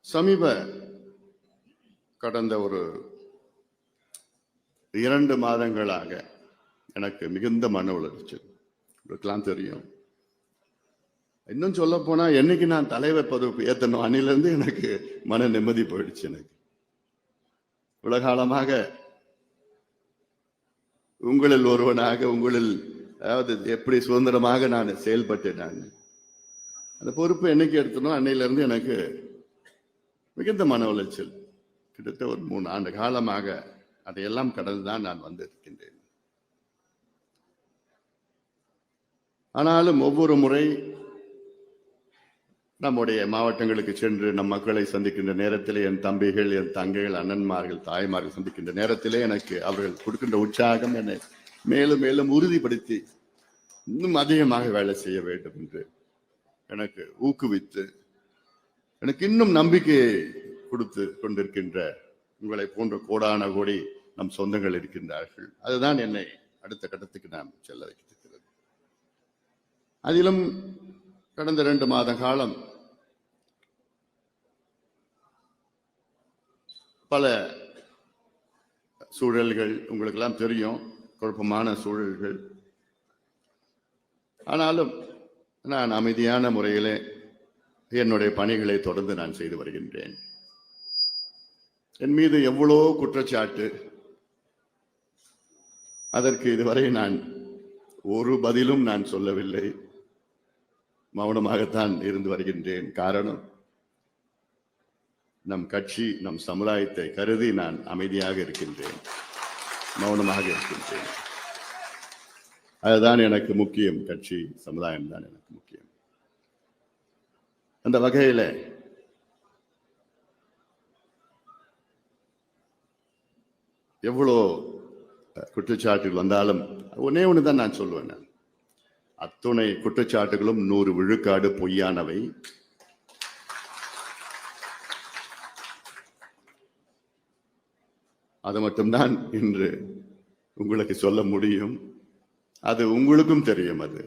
சமீப கடந்த ஒரு 2 மாதங்களாக எனக்கு மிகுந்த மன உளைச்சல். உங்களுக்கெல்லாம் தெரியும். இன்னும் சொல்ல போனா என்னைக்கு நான் தலைவர் பதவிக்கு ஏத்தணும் அன்னிலிருந்து எனக்கு மன நிம்மதி போயிடுச்சு. எனக்கு உலகாலமாக உங்களில் ஒருவனாக, உங்களில் அதாவது எப்படி சுதந்திரமாக நான் செயல்பட்டேன். நான் அந்த பொறுப்பு என்னைக்கு எடுத்தனோ அன்னையிலிருந்து எனக்கு மிகுந்த மன உளைச்சல். கிட்டத்தட்ட ஒரு 3 ஆண்டு காலமாக அதையெல்லாம் கடந்துதான் நான் வந்திருக்கின்றேன். ஆனாலும் ஒவ்வொரு முறை நம்முடைய மாவட்டங்களுக்கு சென்று நம் மக்களை சந்திக்கின்ற நேரத்திலே, என் தம்பிகள், என் தங்கைகள், அண்ணன்மார்கள், தாய்மார்கள் சந்திக்கின்ற நேரத்திலே எனக்கு அவர்கள் கொடுக்கின்ற உற்சாகம் என்னை மேலும் மேலும் உறுதிப்படுத்தி இன்னும் அதிகமாக வேலை செய்ய வேண்டும் என்று எனக்கு ஊக்குவித்து எனக்கு இன்னும் நம்பிக்கையை கொடுத்து கொண்டிருக்கின்ற உங்களை போன்ற கோடான கோடி நம் சொந்தங்கள் இருக்கின்றார்கள். அதுதான் என்னை அடுத்த கட்டத்துக்கு நாம் செல்ல வைத்திருக்கிறது. அதிலும் கடந்த 2 மாத காலம் பல சூழல்கள் உங்களுக்கு எல்லாம் தெரியும், குழப்பமான சூழல்கள். ஆனாலும் நான் அமைதியான முறையிலே என்னுடைய பணிகளை தொடர்ந்து நான் செய்து வருகின்றேன். என் மீது எவ்வளோ குற்றச்சாட்டு, அதற்கு இதுவரை நான் ஒரு பதிலும் நான் சொல்லவில்லை. மௌனமாகத்தான் இருந்து வருகின்றேன். காரணம், நம் கட்சி, நம் சமுதாயத்தை கருதி நான் அமைதியாக இருக்கின்றேன், மௌனமாக இருக்கின்றேன். அதுதான் எனக்கு முக்கியம். கட்சி, சமுதாயம் தான் எனக்கு முக்கியம். அந்த வகையில் எவ்வளோ குற்றச்சாட்டுகள் வந்தாலும் ஒன்னே ஒன்று தான் நான் சொல்லுவேன். நான் அத்துணை குற்றச்சாட்டுகளும் 100 விழுக்காடு பொய்யானவை. அது மட்டும்தான் இன்று உங்களுக்கு சொல்ல முடியும். அது உங்களுக்கும் தெரியும். அது